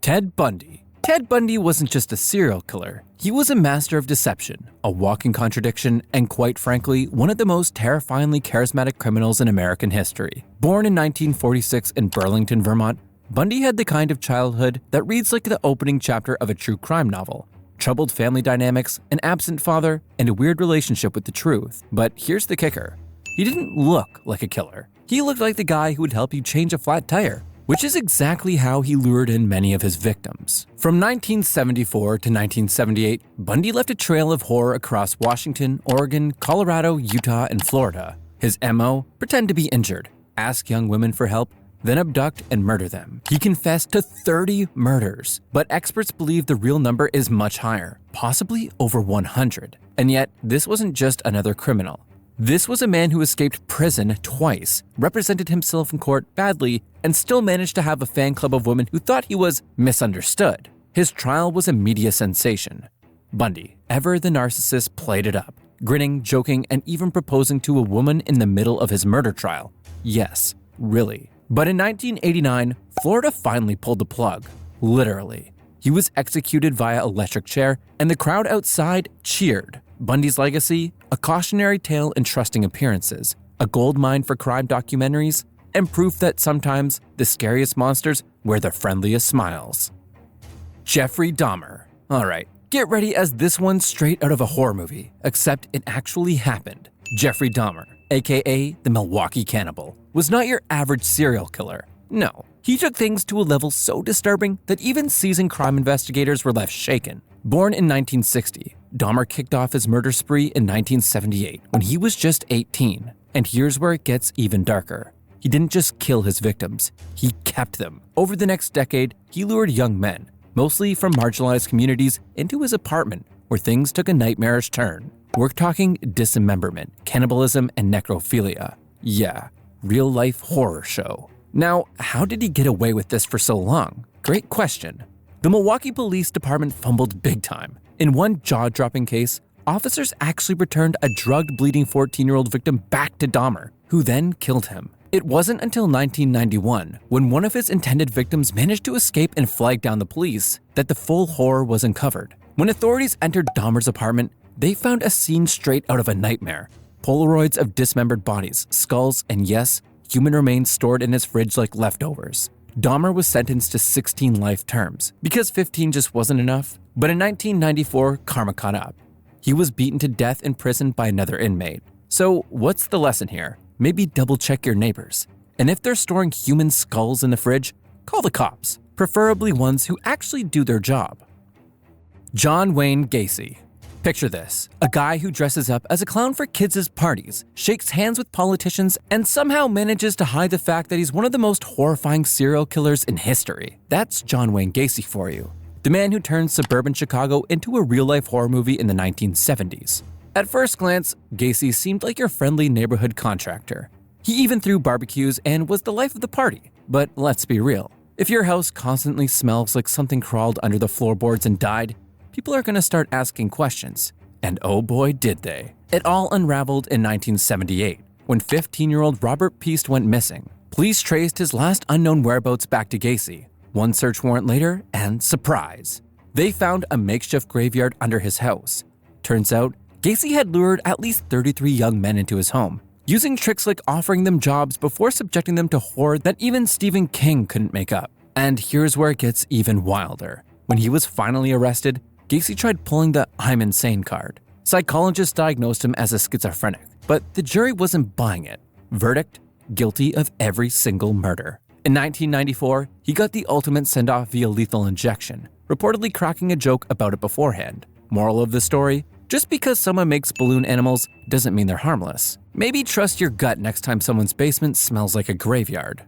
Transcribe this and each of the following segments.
Ted Bundy. Ted Bundy wasn't just a serial killer. He was a master of deception, a walking contradiction, and quite frankly, one of the most terrifyingly charismatic criminals in American history. Born in 1946 in Burlington, Vermont, Bundy had the kind of childhood that reads like the opening chapter of a true crime novel. Troubled family dynamics, an absent father, and a weird relationship with the truth. But here's the kicker. He didn't look like a killer. He looked like the guy who would help you change a flat tire, which is exactly how he lured in many of his victims. From 1974 to 1978, Bundy left a trail of horror across Washington, Oregon, Colorado, Utah, and Florida. His MO? Pretend to be injured, ask young women for help, then abduct and murder them. He confessed to 30 murders, but experts believe the real number is much higher, possibly over 100. And yet, this wasn't just another criminal. This was a man who escaped prison twice, represented himself in court badly, and still managed to have a fan club of women who thought he was misunderstood. His trial was a media sensation. Bundy, ever the narcissist, played it up, grinning, joking, and even proposing to a woman in the middle of his murder trial. Yes, really. But in 1989, Florida finally pulled the plug. Literally. He was executed via electric chair, and the crowd outside cheered. Bundy's legacy? A cautionary tale in trusting appearances, a goldmine for crime documentaries, and proof that sometimes the scariest monsters wear the friendliest smiles. Jeffrey Dahmer. Alright, get ready as this one's straight out of a horror movie, except it actually happened. Jeffrey Dahmer, aka the Milwaukee Cannibal, was not your average serial killer. No, he took things to a level so disturbing that even seasoned crime investigators were left shaken. Born in 1960, Dahmer kicked off his murder spree in 1978 when he was just 18. And here's where it gets even darker. He didn't just kill his victims, he kept them. Over the next decade, he lured young men, mostly from marginalized communities, into his apartment where things took a nightmarish turn. We're talking dismemberment, cannibalism, and necrophilia. Yeah, real-life horror show. Now, how did he get away with this for so long? Great question. The Milwaukee Police Department fumbled big time. In one jaw-dropping case, officers actually returned a drugged, bleeding 14-year-old victim back to Dahmer, who then killed him. It wasn't until 1991, when one of his intended victims managed to escape and flag down the police, that the full horror was uncovered. When authorities entered Dahmer's apartment, they found a scene straight out of a nightmare. Polaroids of dismembered bodies, skulls, and yes, human remains stored in his fridge like leftovers. Dahmer was sentenced to 16 life terms, because 15 just wasn't enough. But in 1994, karma caught up. He was beaten to death in prison by another inmate. So what's the lesson here? Maybe double check your neighbors. And if they're storing human skulls in the fridge, call the cops, preferably ones who actually do their job. John Wayne Gacy. Picture this, a guy who dresses up as a clown for kids' parties, shakes hands with politicians, and somehow manages to hide the fact that he's one of the most horrifying serial killers in history. That's John Wayne Gacy for you. The man who turned suburban Chicago into a real-life horror movie in the 1970s. At first glance, Gacy seemed like your friendly neighborhood contractor. He even threw barbecues and was the life of the party. But let's be real. If your house constantly smells like something crawled under the floorboards and died, people are going to start asking questions. And oh boy did they. It all unraveled in 1978, when 15-year-old Robert Peast went missing. Police traced his last unknown whereabouts back to Gacy. One search warrant later, and surprise! They found a makeshift graveyard under his house. Turns out, Gacy had lured at least 33 young men into his home, using tricks like offering them jobs before subjecting them to horror that even Stephen King couldn't make up. And here's where it gets even wilder. When he was finally arrested, Gacy tried pulling the "I'm insane" card. Psychologists diagnosed him as a schizophrenic, but the jury wasn't buying it. Verdict: guilty of every single murder. In 1994, he got the ultimate send-off via lethal injection, reportedly cracking a joke about it beforehand. Moral of the story: just because someone makes balloon animals doesn't mean they're harmless. Maybe trust your gut next time someone's basement smells like a graveyard.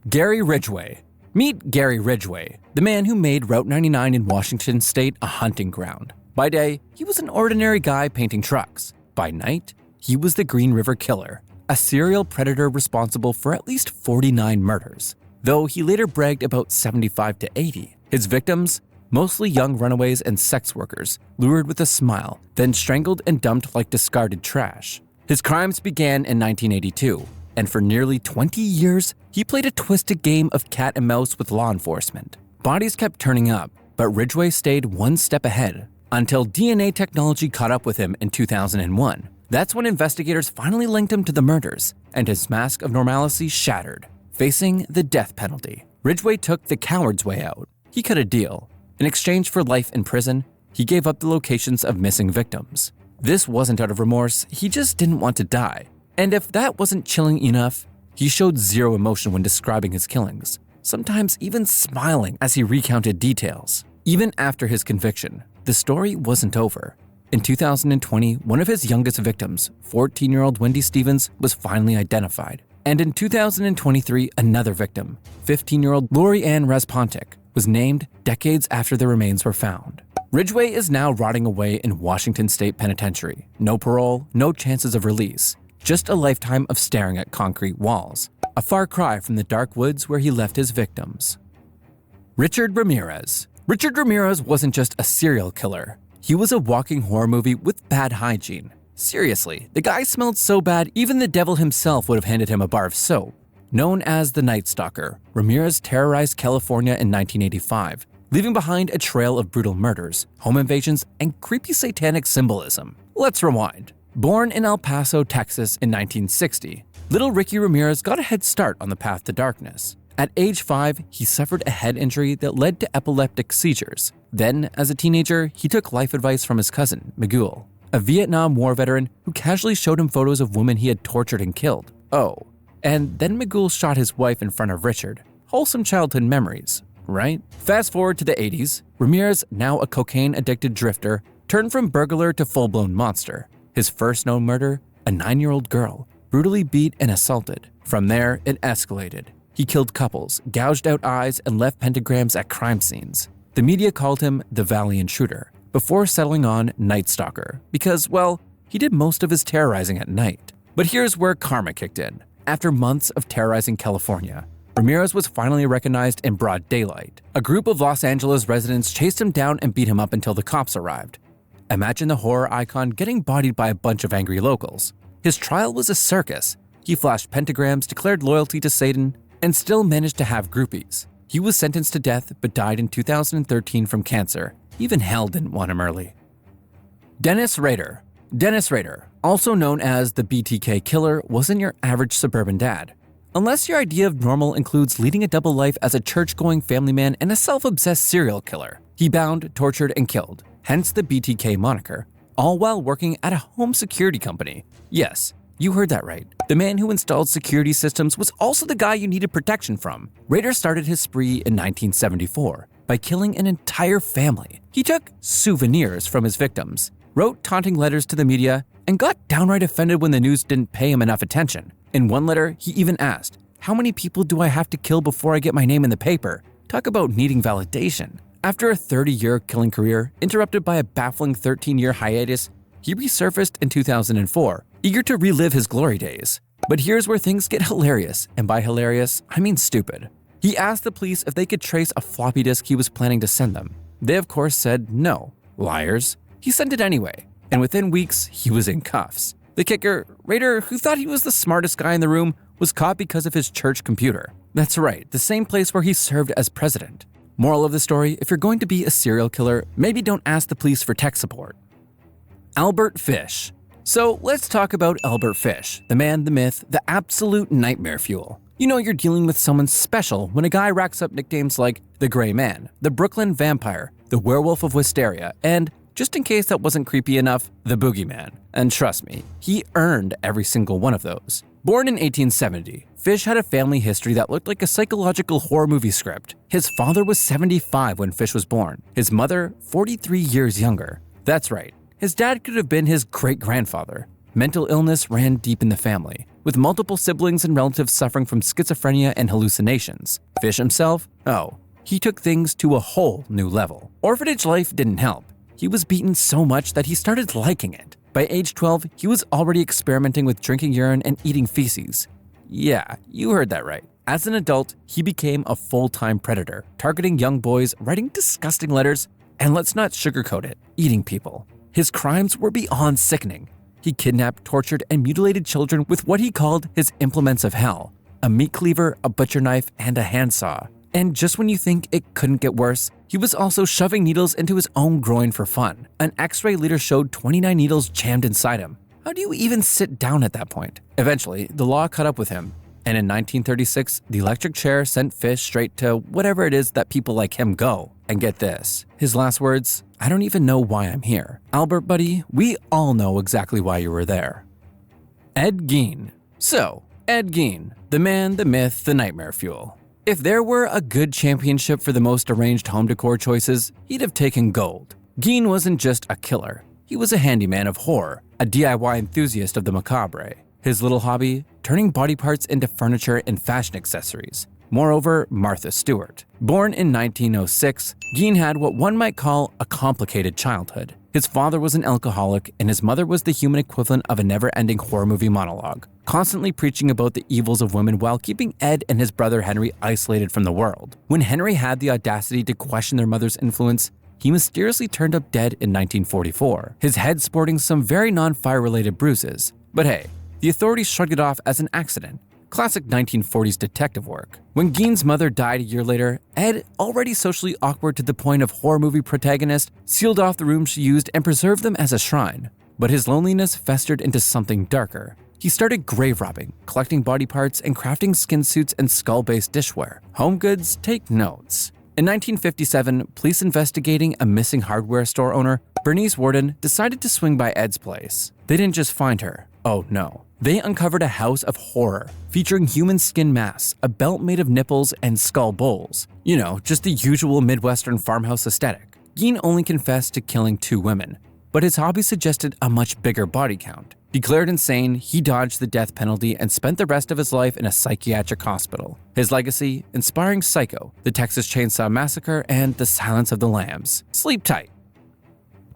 Gary Ridgway. Meet Gary Ridgway, the man who made Route 99 in Washington State a hunting ground. By day, he was an ordinary guy painting trucks. By night, he was the Green River Killer, a serial predator responsible for at least 49 murders, though he later bragged about 75 to 80. His victims? Mostly young runaways and sex workers, lured with a smile, then strangled and dumped like discarded trash. His crimes began in 1982, and for nearly 20 years, he played a twisted game of cat and mouse with law enforcement. Bodies kept turning up, but Ridgway stayed one step ahead until DNA technology caught up with him in 2001. That's when investigators finally linked him to the murders, and his mask of normalcy shattered. Facing the death penalty, Ridgway took the coward's way out. He cut a deal. In exchange for life in prison, he gave up the locations of missing victims. This wasn't out of remorse, he just didn't want to die. And if that wasn't chilling enough, he showed zero emotion when describing his killings, sometimes even smiling as he recounted details. Even after his conviction, the story wasn't over. In 2020, one of his youngest victims, 14-year-old Wendy Stevens, was finally identified. And in 2023, another victim, 15-year-old Lori Ann Respontic, was named decades after the remains were found. Ridgway is now rotting away in Washington State Penitentiary. No parole, no chances of release. Just a lifetime of staring at concrete walls. A far cry from the dark woods where he left his victims. Richard Ramirez. Richard Ramirez wasn't just a serial killer. He was a walking horror movie with bad hygiene. Seriously, the guy smelled so bad even the devil himself would have handed him a bar of soap. Known as the Nightstalker, Ramirez terrorized California in 1985, leaving behind a trail of brutal murders, home invasions, and creepy satanic symbolism. Let's rewind. Born in El Paso, Texas in 1960, little Ricky Ramirez got a head start on the path to darkness. At age 5, he suffered a head injury that led to epileptic seizures. Then, as a teenager, he took life advice from his cousin, Miguel, a Vietnam War veteran who casually showed him photos of women he had tortured and killed. Oh, and then Miguel shot his wife in front of Richard. Wholesome childhood memories, right? Fast forward to the 80s, Ramirez, now a cocaine-addicted drifter, turned from burglar to full-blown monster. His first known murder, a 9-year-old girl, brutally beat and assaulted. From there, it escalated. He killed couples, gouged out eyes, and left pentagrams at crime scenes. The media called him the Valley Intruder, before settling on Nightstalker, because, well, he did most of his terrorizing at night. But here's where karma kicked in. After months of terrorizing California, Ramirez was finally recognized in broad daylight. A group of Los Angeles residents chased him down and beat him up until the cops arrived. Imagine the horror icon getting bodied by a bunch of angry locals. His trial was a circus. He flashed pentagrams, declared loyalty to Satan, and still managed to have groupies. He was sentenced to death but died in 2013 from cancer. Even hell didn't want him early. Dennis Rader. Dennis Rader, also known as the BTK killer, wasn't your average suburban dad. Unless your idea of normal includes leading a double life as a church-going family man and a self-obsessed serial killer. He bound, tortured, and killed, hence the BTK moniker, all while working at a home security company. Yes, you heard that right. The man who installed security systems was also the guy you needed protection from. Rader started his spree in 1974 by killing an entire family. He took souvenirs from his victims, wrote taunting letters to the media, and got downright offended when the news didn't pay him enough attention. In one letter, he even asked, "How many people do I have to kill before I get my name in the paper?" Talk about needing validation. After a 30-year killing career, interrupted by a baffling 13-year hiatus, he resurfaced in 2004, eager to relive his glory days. But here's where things get hilarious, and by hilarious, I mean stupid. He asked the police if they could trace a floppy disk he was planning to send them. They of course said no. Liars. He sent it anyway, and within weeks, he was in cuffs. The kicker, Rader, who thought he was the smartest guy in the room, was caught because of his church computer. That's right, the same place where he served as president. Moral of the story, if you're going to be a serial killer, maybe don't ask the police for tech support. Albert Fish. So let's talk about Albert Fish, the man, the myth, the absolute nightmare fuel. You know you're dealing with someone special when a guy racks up nicknames like the Gray Man, the Brooklyn Vampire, the Werewolf of Wisteria, and, just in case that wasn't creepy enough, the Boogeyman. And trust me, he earned every single one of those. Born in 1870, Fish had a family history that looked like a psychological horror movie script. His father was 75 when Fish was born, his mother 43 years younger. That's right, his dad could have been his great-grandfather. Mental illness ran deep in the family, with multiple siblings and relatives suffering from schizophrenia and hallucinations. Fish himself? Oh, he took things to a whole new level. Orphanage life didn't help. He was beaten so much that he started liking it. By age 12, he was already experimenting with drinking urine and eating feces. Yeah, you heard that right. As an adult, he became a full-time predator, targeting young boys, writing disgusting letters, and let's not sugarcoat it, eating people. His crimes were beyond sickening. He kidnapped, tortured, and mutilated children with what he called his implements of hell: a meat cleaver, a butcher knife, and a handsaw. And just when you think it couldn't get worse, he was also shoving needles into his own groin for fun. An X-ray later showed 29 needles jammed inside him. How do you even sit down at that point? Eventually, the law caught up with him, and in 1936, the electric chair sent Fish straight to whatever it is that people like him go. And get this, his last words, "I don't even know why I'm here. Albert, buddy, we all know exactly why you were there." Ed Gein. So, Ed Gein, the man, the myth, the nightmare fuel. If there were a good championship for the most arranged home decor choices, he'd have taken gold. Gein wasn't just a killer. He was a handyman of horror, a DIY enthusiast of the macabre. His little hobby? Turning body parts into furniture and fashion accessories. Moreover, Martha Stewart. Born in 1906, Gein had what one might call a complicated childhood. His father was an alcoholic, and his mother was the human equivalent of a never-ending horror movie monologue, constantly preaching about the evils of women while keeping Ed and his brother Henry isolated from the world. When Henry had the audacity to question their mother's influence, he mysteriously turned up dead in 1944, his head sporting some very non-fire-related bruises. But hey, the authorities shrugged it off as an accident. Classic 1940s detective work. When Gein's mother died a year later, Ed, already socially awkward to the point of horror movie protagonist, sealed off the rooms she used and preserved them as a shrine. But his loneliness festered into something darker. He started grave robbing, collecting body parts, and crafting skin suits and skull-based dishware. Home Goods, take notes. In 1957, police investigating a missing hardware store owner, Bernice Warden, decided to swing by Ed's place. They didn't just find her. Oh no. They uncovered a house of horror, featuring human skin masks, a belt made of nipples, and skull bowls. You know, just the usual Midwestern farmhouse aesthetic. Gein only confessed to killing 2 women, but his hobby suggested a much bigger body count. Declared insane, he dodged the death penalty and spent the rest of his life in a psychiatric hospital. His legacy? Inspiring Psycho, the Texas Chainsaw Massacre, and The Silence of the Lambs. Sleep tight.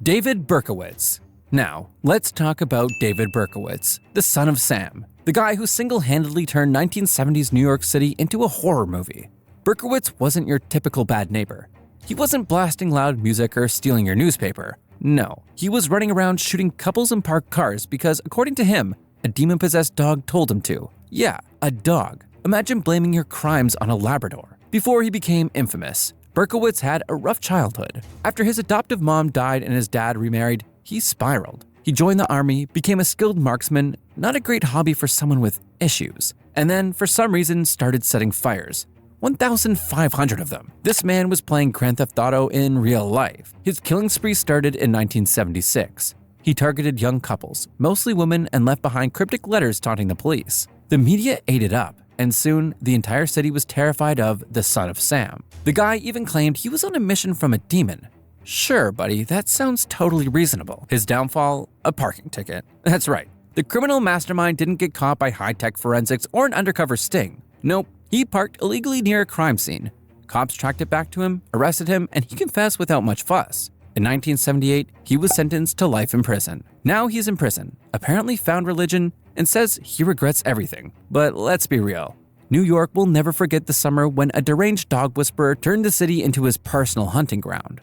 David Berkowitz. Now, let's talk about David Berkowitz, the son of Sam, the guy who single-handedly turned 1970s New York City into a horror movie. Berkowitz wasn't your typical bad neighbor. He wasn't blasting loud music or stealing your newspaper. No, he was running around shooting couples in parked cars because, according to him, a demon-possessed dog told him to. Yeah, a dog. Imagine blaming your crimes on a Labrador. Before he became infamous, Berkowitz had a rough childhood. After his adoptive mom died and his dad remarried, he spiraled. He joined the army, became a skilled marksman, not a great hobby for someone with issues, and then, for some reason, started setting fires. 1,500 of them. This man was playing Grand Theft Auto in real life. His killing spree started in 1976. He targeted young couples, mostly women, and left behind cryptic letters taunting the police. The media ate it up, and soon the entire city was terrified of the son of Sam. The guy even claimed he was on a mission from a demon. Sure, buddy, that sounds totally reasonable. His downfall? A parking ticket. That's right. The criminal mastermind didn't get caught by high-tech forensics or an undercover sting. Nope, he parked illegally near a crime scene. Cops tracked it back to him, arrested him, and he confessed without much fuss. In 1978, he was sentenced to life in prison. Now he's in prison, apparently found religion, and says he regrets everything. But let's be real. New York will never forget the summer when a deranged dog whisperer turned the city into his personal hunting ground.